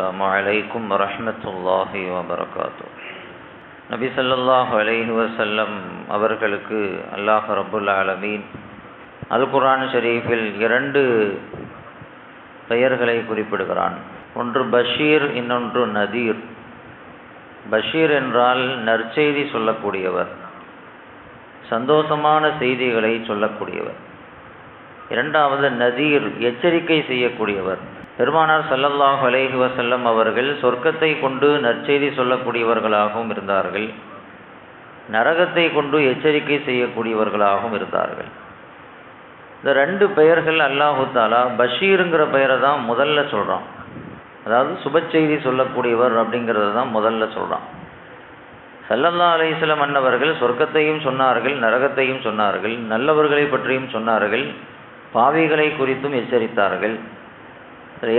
السلام عليكم ورحمة الله وبركاته. நபி ஸல்லல்லாஹு அலைஹி வஸல்லம் அவர்களுக்கு அல்லாஹ் ரப்புல் ஆலமீன் அல் குர்ஆன் ஷரீஃபில் 2 பெயர்களை குறிப்பிடுகிறான். ஒன்று பஷீர், இன்னொன்று நதீர். பஷீர் என்றால் நற்செய்தி சொல்லக்கூடியவர், சந்தோஷமான செய்திகளை சொல்லக்கூடியவர். இரண்டாவது நதீர், எச்சரிக்கை செய்யக்கூடியவர். பெருமானார் ஸல்லல்லாஹு அலைஹி வஸல்லம் அவர்கள் சொர்க்கத்தை கொண்டு நற்செய்தி சொல்லக்கூடியவர்களாகவும் இருந்தார்கள், நரகத்தை கொண்டு எச்சரிக்கை செய்யக்கூடியவர்களாகவும் இருந்தார்கள். இந்த 2 பெயர்கள் அல்லாஹு தாலா பஷீருங்கிற பெயரை தான் முதல்ல சொல்கிறான். அதாவது சுப செய்தி சொல்லக்கூடியவர் அப்படிங்கிறத தான் முதல்ல சொல்கிறான். ஸல்லல்லாஹு அலைஹி வஸல்லம் அன்னவர்கள் சொர்க்கத்தையும் சொன்னார்கள், நரகத்தையும் சொன்னார்கள், நல்லவர்களை பற்றியும் சொன்னார்கள், பாவிகளை குறித்தும் எச்சரித்தார்கள்.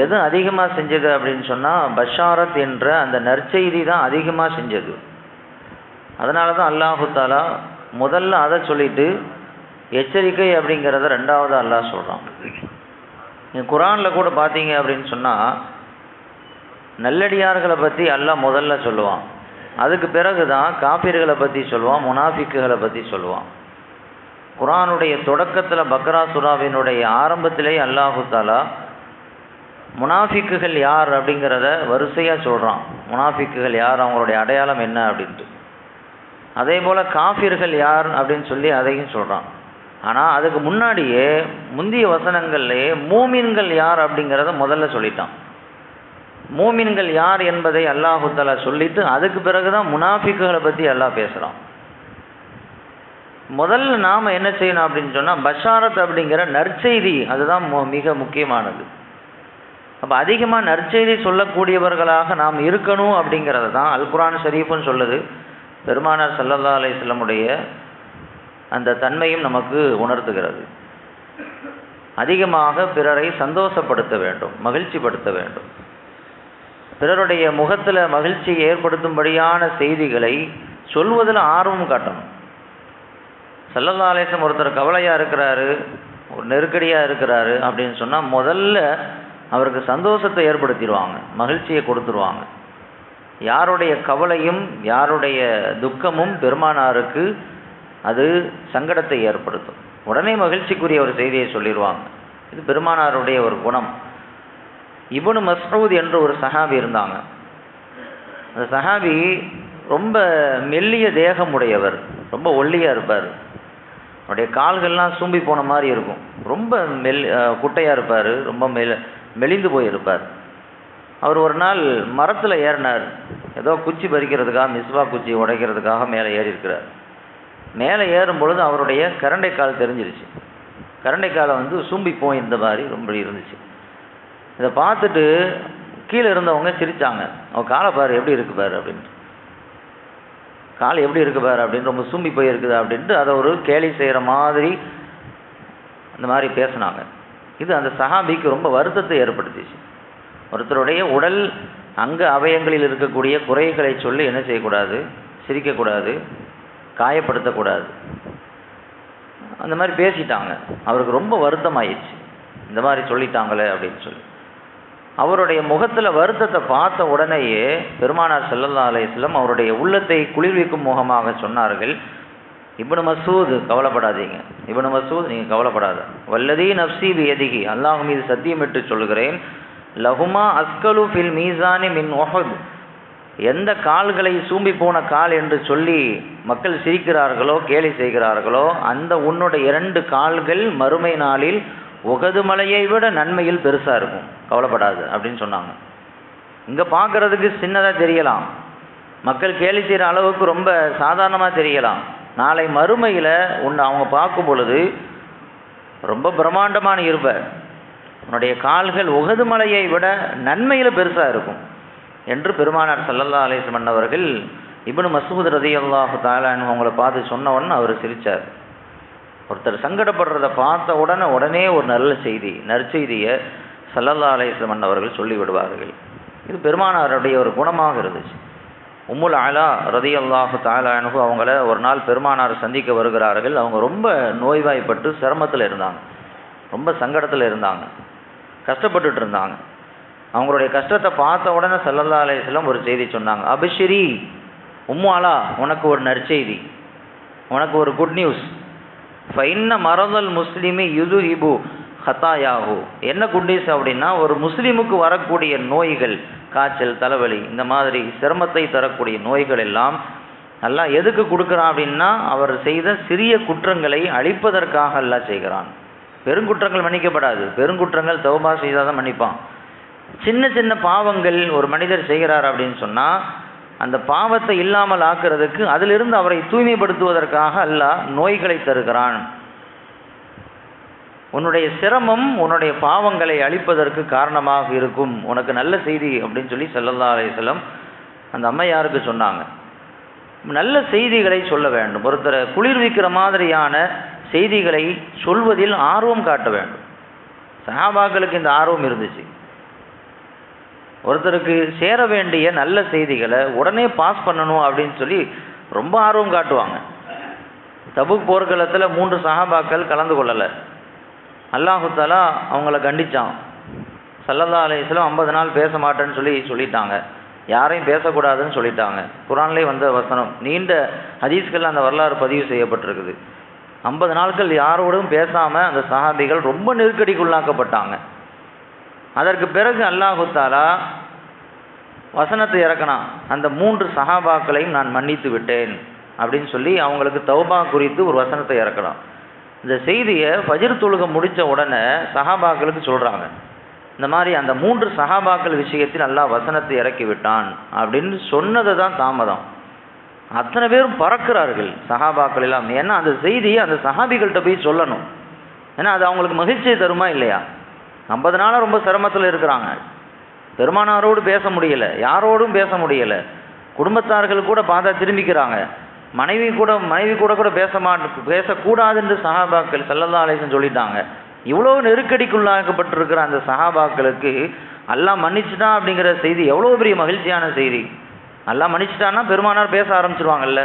எது அதிகமாக செஞ்சது அப்படின்னு சொன்னால் பஷாரத் என்ற அந்த நற்செய்தி தான் அதிகமாக செஞ்சது. அதனால தான் அல்லாஹு தாலா முதல்ல அதை சொல்லிட்டு எச்சரிக்கை அப்படிங்கிறத 2வது அல்லாஹ் சொல்கிறான். நீங்கள் குர்ஆனில் கூட பார்த்தீங்க அப்படின்னு சொன்னால் நல்லடியார்களை பற்றி அல்லாஹ் முதல்ல சொல்லுவான், அதுக்கு பிறகு தான் காஃபிர்களை பற்றி சொல்லுவான், முனாஃபிக்குகளை பற்றி சொல்லுவான். குர்ஆனுடைய தொடக்கத்தில் பக்ரா சூராவினுடைய ஆரம்பத்திலே அல்லாஹு தாலா முனாஃபிக்குகள் யார் அப்படிங்கிறத வரிசையாக சொல்கிறான். முனாஃபிக்குகள் யார், அவங்களுடைய அடையாளம் என்ன அப்படின்ட்டு. அதே போல் காஃபிர்கள் யார் அப்படின்னு சொல்லி அதையும் சொல்கிறான். ஆனால் அதுக்கு முன்னாடியே முந்திய வசனங்கள்லேயே மூமின்கள் யார் அப்படிங்கிறத முதல்ல சொல்லிட்டான். மூமின்கள் யார் என்பதை அல்லாஹு தஆலா சொல்லிட்டு அதுக்கு பிறகு தான் முனாஃபிக்குகளை பற்றி அல்லாஹ் பேசுகிறான். முதல்ல நாம் என்ன செய்யணும் அப்படின்னு சொன்னால் பஷாரத் அப்படிங்கிற நற்செய்தி, அதுதான் மிக முக்கியமானது. அப்போ அதிகமாக நற்செய்தி சொல்லக்கூடியவர்களாக நாம் இருக்கணும் அப்படிங்கிறது தான் அல் குர்ஆன் ஷரீஃப்னு சொல்லுது. பெருமானார் ஸல்லல்லாஹு அலைஹி வஸல்லமுடைய அந்த தன்மையும் நமக்கு உணர்த்துகிறது. அதிகமாக பிறரை சந்தோஷப்படுத்த வேண்டும், மகிழ்ச்சிப்படுத்த வேண்டும். பிறருடைய முகத்தில் மகிழ்ச்சியை ஏற்படுத்தும்படியான செய்திகளை சொல்வதில் ஆர்வம் காட்டணும். ஸல்லல்லாஹு அலைஹி வஸல்லம் ஒருத்தர் கவலையாக இருக்கிறாரு, ஒரு நெருக்கடியாக இருக்கிறாரு அப்படின்னு சொன்னால் முதல்ல அவருக்கு சந்தோஷத்தை ஏற்படுத்திடுவாங்க, மகிழ்ச்சியை கொடுத்துருவாங்க. யாருடைய கவலையும் யாருடைய துக்கமும் பெருமானாருக்கு அது சங்கடத்தை ஏற்படுத்தும். உடனே மகிழ்ச்சிக்குரிய ஒரு செய்தியை சொல்லிடுவாங்க. இது பெருமானாருடைய ஒரு குணம். இப்னு மஸ்ஊத் என்ற ஒரு சஹாபி இருந்தாங்க. அந்த சஹாபி ரொம்ப மெல்லிய தேகம் உடையவர், ரொம்ப ஒல்லியாக இருப்பார். அவருடைய கால்கள்லாம் சூம்பி போன மாதிரி இருக்கும். ரொம்ப குட்டையாக இருப்பார், ரொம்ப மெலிந்து போயிருப்பார். அவர் ஒரு நாள் மரத்தில் ஏறினார். ஏதோ குச்சி பறிக்கிறதுக்காக, மிஸ்வா குச்சி உடைக்கிறதுக்காக மேலே ஏறி இருக்கிறார். மேலே ஏறும் பொழுது அவருடைய கரண்டைக்கால் தெரிஞ்சிருச்சு. கரண்டைக்காலை சூம்பி போயிருந்த மாதிரி ரொம்ப இருந்துச்சு. இதை பார்த்துட்டு கீழே இருந்தவங்க சிரித்தாங்க. அவன் காலை பாரு எப்படி இருக்கு பாரு அப்படின்ட்டு, கால் எப்படி இருக்கு பாரு அப்படின்னு, ரொம்ப சூம்பி போயிருக்குது அப்படின்ட்டு அதை ஒரு கேலி செய்கிற மாதிரி அந்த மாதிரி பேசினாங்க. இது அந்த சஹாபிக்கு ரொம்ப வருத்தத்தை ஏற்படுத்திச்சு. ஒருத்தருடைய உடல் அங்க அவயங்களில் இருக்கக்கூடிய குறைகளை சொல்லி என்ன செய்யக்கூடாது, சிரிக்கக்கூடாது, காயப்படுத்தக்கூடாது. அந்த மாதிரி பேசிட்டாங்க. அவருக்கு ரொம்ப வருத்தமாயிடுச்சு, இந்த மாதிரி சொல்லிட்டாங்களே அப்படின்னு சொல்லி. அவருடைய முகத்தில் வருத்தத்தை பார்த்த உடனேயே பெருமானார் ஸல்லல்லாஹு அலைஹி வஸல்லம் அவருடைய உள்ளத்தை குளிர்விக்கும் முகமாக சொன்னார்கள், இப்னு மஸ்ஊத் கவலைப்படாதீங்க, இப்னு மஸ்ஊத் நீங்கள் கவலைப்படாத. வல்லதி நஃப்ஸி பியதிஹி, அல்லாஹ் மீது சத்தியமிட்டு சொல்கிறேன், லஹுமா அஸ்கலு ஃபில் மீசானி மின் உஹுத். எந்த கால்களை சூம்பி போன கால் என்று சொல்லி மக்கள் சிரிக்கிறார்களோ கேலி செய்கிறார்களோ அந்த உன்னுடைய 2 கால்கள் மறுமை நாளில் உகது மலையை விட நன்மையில் பெருசாக இருக்கும், கவலைப்படாது அப்படின்னு சொன்னாங்க. இங்கே பார்க்குறதுக்கு சின்னதாக தெரியலாம், மக்கள் கேலி செய்கிற அளவுக்கு ரொம்ப சாதாரணமாக தெரியலாம். நாளை மறுமையில் அவங்க பார்க்கும் பொழுது ரொம்ப பிரம்மாண்டமான இருப்ப, உன்னுடைய கால்கள் உகது மலையை விட நன்மையில் பெருசாக இருக்கும் என்று பெருமானார் ஸல்லல்லாஹு அலைஹி வஸல்லம் அவர்கள் இப்னு மஸ்ஊத் ரலியல்லாஹு தஆலா அன்ஹு அவங்கள பார்த்து சொன்ன உடனே அவர் சிரித்தார். ஒருத்தர் சங்கடப்படுறதை பார்த்த உடனே ஒரு நல்ல செய்தி, நற்செய்தியை ஸல்லல்லாஹு அலைஹி வஸல்லம் அவர்கள் சொல்லிவிடுவார்கள். இது பெருமானாருடைய ஒரு குணமாக இருந்துச்சு. உம்முல் அலா ரலியல்லாஹு தஆலா அன்ஹு அவங்கள ஒரு நாள் பெருமானார் சந்திக்க வருகிறார்கள். அவங்க ரொம்ப நோய்வாய்ப்பட்டு சிரமத்தில் இருந்தாங்க, ரொம்ப சங்கடத்தில் இருந்தாங்க, கஷ்டப்பட்டுட்டு இருந்தாங்க. அவங்களுடைய கஷ்டத்தை பார்த்த உடனே ஸல்லல்லாஹு அலைஹி வஸல்லம் ஒரு செய்தி சொன்னாங்க, அபிஷிரி உம்மு அலா, உனக்கு ஒரு நற்செய்தி, உனக்கு ஒரு குட் நியூஸ். ஃபைன்ன மரதல் முஸ்லிமி யுதுஹிபு ஹத்தாயாஹு. என்ன குட் நியூஸ் அப்படின்னா, ஒரு முஸ்லீமுக்கு வரக்கூடிய நோய்கள், காய்ச்சல், தலைவலி, இந்த மாதிரி சிரமத்தை தரக்கூடிய நோய்கள் எல்லாம் அல்லாஹ் எதுக்கு கொடுக்குறான் அப்படின்னா, அவர் செய்த சிறிய குற்றங்களை அழிப்பதற்காக அல்லாஹ் செய்கிறான். பெருங்குற்றங்கள் மன்னிக்கப்படாது, பெருங்குற்றங்கள் தௌபா செய்தால் தான் மன்னிப்பான். சின்ன சின்ன பாவங்கள் ஒரு மனிதர் செய்கிறார் அப்படின்னு சொன்னால், அந்த பாவத்தை இல்லாமல் ஆக்குறதுக்கு, அதிலிருந்து அவரை தூய்மைப்படுத்துவதற்காக அல்லாஹ் நோய்களை தருகிறான். உன்னுடைய சிரமம் உன்னுடைய பாவங்களை அழிப்பதற்கு காரணமாக இருக்கும், உனக்கு நல்ல செய்தி அப்படின்னு சொல்லி ஸல்லல்லாஹு அலைஹி வஸல்லம் அந்த அம்மையாருக்கு சொன்னாங்க. நல்ல செய்திகளை சொல்ல வேண்டும். ஒருத்தரை குளிர்விக்கிற மாதிரியான செய்திகளை சொல்வதில் ஆர்வம் காட்ட வேண்டும். சஹாபாக்களுக்கு இந்த ஆர்வம் இருந்துச்சு. ஒருத்தருக்கு சேர வேண்டிய நல்ல செய்திகளை உடனே பாஸ் பண்ணணும் அப்படின்னு சொல்லி ரொம்ப ஆர்வம் காட்டுவாங்க. தபுக் போர்க்களத்தில் 3 சஹாபாக்கள் கலந்து கொள்ளலை. அல்லாஹு தஆலா அவங்கள கண்டிச்சான். ஸல்லல்லாஹு அலைஹி வஸல்லம் 50 நாள் பேச மாட்டேன்னு சொல்லிட்டாங்க. யாரையும் பேசக்கூடாதுன்னு சொல்லிட்டாங்க. குர்ஆன்லேயே வந்த வசனம், நீண்ட ஹதீஸ்கள் அந்த வரலாறு பதிவு செய்யப்பட்டிருக்குது. 50 நாட்கள் யாரோடும் பேசாமல் அந்த சஹாபிகள் ரொம்ப நெருக்கடிக்குள்ளாக்கப்பட்டாங்க. அதற்கு பிறகு அல்லாஹு தஆலா வசனத்தை இறக்கினான், அந்த 3 சஹாபாக்களையும் நான் மன்னித்து விட்டேன் அப்படின்னு சொல்லி அவங்களுக்கு தௌபா குறித்து ஒரு வசனத்தை இறக்கினான். இந்த செய்தியை ஃபஜ்ர் தொழுகை முடித்த உடனே சஹாபாக்களுக்கு சொல்கிறாங்க, இந்த மாதிரி அந்த 3 சஹாபாக்கள் விஷயத்தில் அல்லாஹ் வசனத்தை இறக்கி விட்டான் அப்படின்னு சொன்னதை தான் தாமதம். அத்தனை பேரும் பறக்கிறார்கள் சஹாபாக்கள் எல்லாம். ஏன்னா அந்த செய்தியை அந்த சஹாபிகள்கிட்ட போய் சொல்லணும். ஏன்னா அது அவங்களுக்கு மகிழ்ச்சியை தருமா இல்லையா? 50 நாளாக ரொம்ப சிரமத்தில் இருக்கிறாங்க. பெருமானாரோடு பேச முடியலை, யாரோடும் பேச முடியலை. குடும்பத்தார்கள் கூட பார்த்தா திரும்பிக்கிறாங்க. மனைவி கூட பேசக்கூடாதுன்னு சஹாபாக்கள் ஸல்லல்லாஹு அலைஹி வஸல்லம் சொல்லிட்டாங்க. இவ்வளோ நெருக்கடிக்குள்ளாக்கப்பட்டிருக்கிற அந்த சஹாபாக்களுக்கு அல்லாஹ் மன்னிச்சுட்டான் அப்படிங்கிற செய்தி எவ்வளோ பெரிய மகிழ்ச்சியான செய்தி. அல்லாஹ் மன்னிச்சிட்டான்னா பெருமானார் பேச ஆரம்பிச்சிருவாங்கல்ல,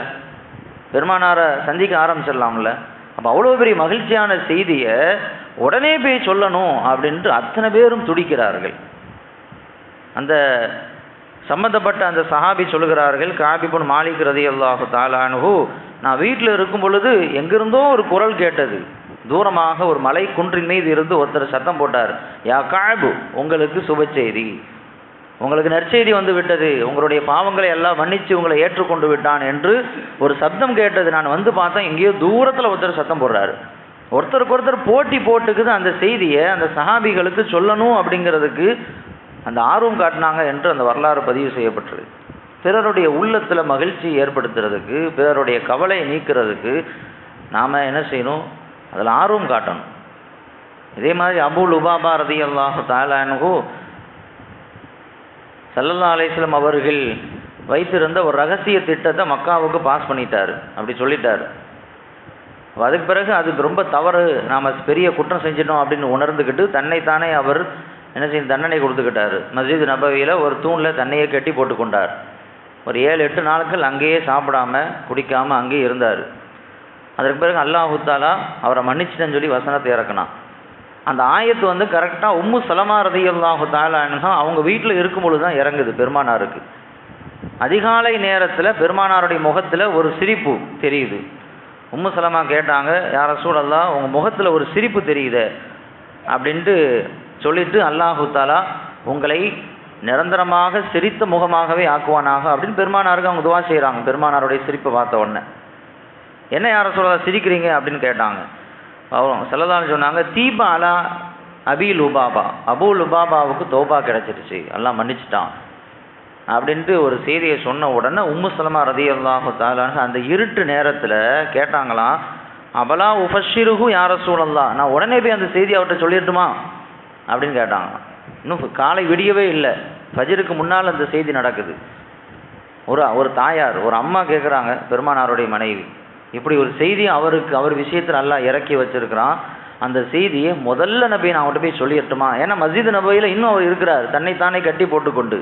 பெருமானாரை சந்திக்க ஆரம்பிச்சிடலாம்ல. அப்போ அவ்வளோ பெரிய மகிழ்ச்சியான செய்தியை உடனே போய் சொல்லணும் அப்படின்ட்டு அத்தனை பேரும் துடிக்கிறார்கள். அந்த சம்மந்தப்பட்ட அந்த சஹாபி சொல்லுகிறார்கள், கஅப் இப்னு மாலிக் ரலியல்லாஹு தஆலா அன்ஹு, நான் வீட்டில் இருக்கும் பொழுது எங்கிருந்தோ ஒரு குரல் கேட்டது. தூரமாக ஒரு மலை குன்றின் மீது இருந்து ஒருத்தர் சத்தம் போட்டார், யா கஅப், உங்களுக்கு சுப செய்தி, உங்களுக்கு நற்செய்தி வந்து விட்டது, உங்களுடைய பாவங்களை எல்லாம் மன்னித்து உங்களை ஏற்றுக்கொண்டு விட்டான் என்று ஒரு சப்தம் கேட்டது. நான் வந்து பார்த்தேன், எங்கேயோ தூரத்தில் ஒருத்தர் சத்தம் போடுறாரு. ஒருத்தருக்கு ஒருத்தர் போட்டி போட்டுக்குது அந்த செய்தியை அந்த சஹாபிகளுக்கு சொல்லணும் அப்படிங்கிறதுக்கு அந்த ஆர்வம் காட்டினாங்க என்று அந்த வரலாறு பதிவு செய்யப்பட்டது. பிறருடைய உள்ளத்தில் மகிழ்ச்சி ஏற்படுத்துறதுக்கு, பிறருடைய கவலையை நீக்கிறதுக்கு நாம் என்ன செய்யணும்? அதில் ஆர்வம் காட்டணும். இதே மாதிரி அபூ லுபாபா ரலியல்லாஹு தஆலா அன்ஹு ஸல்லல்லாஹு அலைஹி வஸல்லம் அவர்கள் வைத்திருந்த ஒரு ரகசிய திட்டத்தை மக்காவுக்கு பாஸ் பண்ணிட்டார், அப்படி சொல்லிட்டார். அதுக்கு பிறகு அதுக்கு ரொம்ப தவறு, நாம் பெரிய குற்றம் செஞ்சிட்டோம் அப்படின்னு உணர்ந்துக்கிட்டு தன்னைத்தானே அவர் என்ன செய்ய தண்டனை கொடுத்துக்கிட்டார். மஸ்ஜித் நபவியில் ஒரு தூணில் தண்ணியை கட்டி போட்டுக்கொண்டார். ஒரு 7-8 நாட்கள் அங்கேயே சாப்பிடாம குடிக்காமல் அங்கேயே இருந்தார். அதற்கு பிறகு அல்லாஹு தஆலா அவரை மன்னிச்சிட்டேன்னு சொல்லி வசனத்தை இறக்கினான். அந்த ஆயத்து வந்து கரெக்டாக உம்மு சலமா ரலியல்லாஹு தஆலா அன்ஹா அவங்க வீட்டில் இருக்கும் பொழுது தான் இறங்குது பெருமானாருக்கு. அதிகாலை நேரத்தில் பெருமானாருடைய முகத்தில் ஒரு சிரிப்பு தெரியுது. உம்மு சலமா கேட்டாங்க, யா ரசூலல்லாஹ், உங்கள் முகத்தில் ஒரு சிரிப்பு தெரியுது அப்படின்ட்டு சொல்லிட்டு, அல்லாஹு தஆலா உங்களை நிரந்தரமாக சிரித்த முகமாகவே ஆக்குவானாக அப்படின்னு பெருமானாருக்கு அவங்க துவா செய்கிறாங்க. பெருமானாருடைய சிரிப்பை பார்த்த உடனே, என்ன யா ரசூலல்லாஹ் சிரிக்கிறீங்க அப்படின்னு கேட்டாங்க. அவங்க ஸல்லல்லாஹு சொன்னாங்க, தீபா அலா அபி லுபாபா, அபூ லுபாபாவுக்கு தௌபா கிடைச்சிருச்சு, எல்லாம் மன்னிச்சிட்டான் அப்படின்ட்டு ஒரு செய்தியை சொன்ன உடனே உம்மு சலமா ரலியல்லாஹு தஆலா அந்த இருட்டு நேரத்தில் கேட்டாங்களாம், அபலா உஃபஷிருஹு யா ரசூலல்லாஹ், நான் உடனே போய் அந்த செய்தி அவர்கிட்ட சொல்லிட்டுமா அப்படின்னு கேட்டாங்க. இன்னும் காலை விடியவே இல்லை, ஃபஜ்ருக்கு முன்னால் அந்த செய்தி நடக்குது. ஒரு தாயார், ஒரு அம்மா கேட்குறாங்க, பெருமானாருடைய மனைவி, இப்படி ஒரு செய்தி அவர் விஷயத்தில் அல்லாஹ் இறக்கி வச்சிருக்கிறான், அந்த செய்தியை முதல்ல நபி நான் அவர்கிட்ட போய் சொல்லிடட்டுமா? ஏன்னா மஸ்ஜித் நபவியில் இன்னும் அவர் இருக்கிறார், தன்னைத்தானே கட்டி போட்டுக்கொண்டு.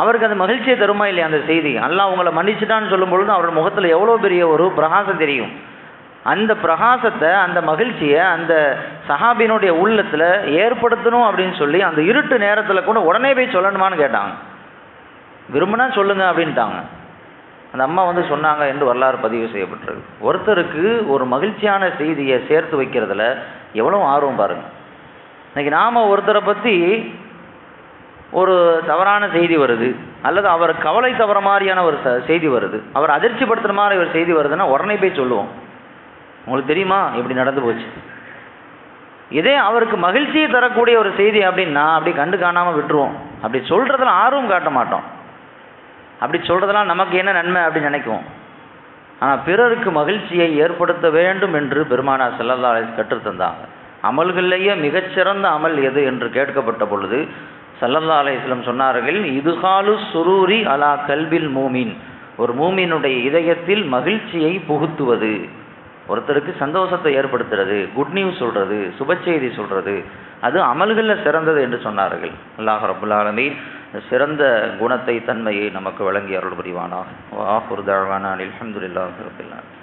அவருக்கு அது மகிழ்ச்சியை தருமா இல்லையா அந்த செய்தி? அல்லாஹ் உங்களை மன்னிச்சிட்டான்னு சொல்லும் பொழுது அவரோட முகத்தில் எவ்வளோ பெரிய ஒரு பிரகாசம் தெரியும். அந்த பிரகாசத்தை, அந்த மகிழ்ச்சியை அந்த சஹாபியினுடைய உள்ளத்தில் ஏற்படுத்தணும் அப்படின்னு சொல்லி அந்த இருட்டு நேரத்தில் கூட உடனே போய் சொல்லணுமான்னு கேட்டாங்க. விரும்பினா சொல்லுங்க அப்படின்ட்டாங்க. அந்த அம்மா வந்து சொன்னாங்க என்று வரலாறு பதிவு செய்யப்பட்டிருக்கு. ஒருத்தருக்கு ஒரு மகிழ்ச்சியான செய்தியை சேர்த்து வைக்கிறதுல எவ்வளோ ஆர்வம் பாருங்கள். இன்றைக்கி நாம் ஒருத்தரை பற்றி ஒரு தவறான செய்தி வருது, அல்லது அவர் கவலை தவற மாதிரியான ஒரு செய்தி வருது, அவர் அதிர்ச்சிப்படுத்துகிற மாதிரி ஒரு செய்தி வருதுன்னா உடனே போய் சொல்லுவோம், உங்களுக்கு தெரியுமா இப்படி நடந்து போச்சு. இதே அவருக்கு மகிழ்ச்சியை தரக்கூடிய ஒரு செய்தி அப்படின்னா அப்படி கண்டு காணாமல் விட்டுருவோம். அப்படி சொல்கிறதுல ஆர்வம் காட்ட மாட்டோம். அப்படி சொல்கிறதுலாம் நமக்கு என்ன நன்மை அப்படின்னு நினைக்குவோம். ஆனால் பிறருக்கு மகிழ்ச்சியை ஏற்படுத்த வேண்டும் என்று பெருமானார் ஸல்லல்லாஹு அலைஹி வஸல்லம் கற்றுத்தந்தாங்க. அமல்களிலேயே மிகச்சிறந்த அமல் எது என்று கேட்கப்பட்ட பொழுது ஸல்லல்லாஹு அலைஹி வஸல்லம் சொன்னார்கள், இதுகாலு சுரூரி அலா கல்பில் மூமின், ஒரு மூமினுடைய இதயத்தில் மகிழ்ச்சியை புகுத்துவது, ஒருத்தருக்கு சந்தோஷத்தை ஏற்படுத்துறது, குட் நியூஸ் சொல்கிறது, சுப செய்தி சொல்கிறது, அது அமல்களில் சிறந்தது என்று சொன்னார்கள். அல்லாஹ் ரப்புல் ஆலமீன் சிறந்த குணத்தை, தன்மையை நமக்கு வழங்கி அருள் புரிவானாக. வ ஆகிரு தஅவானா அல்ஹம்துலில்லாஹி ரப்பில் ஆலமீன்.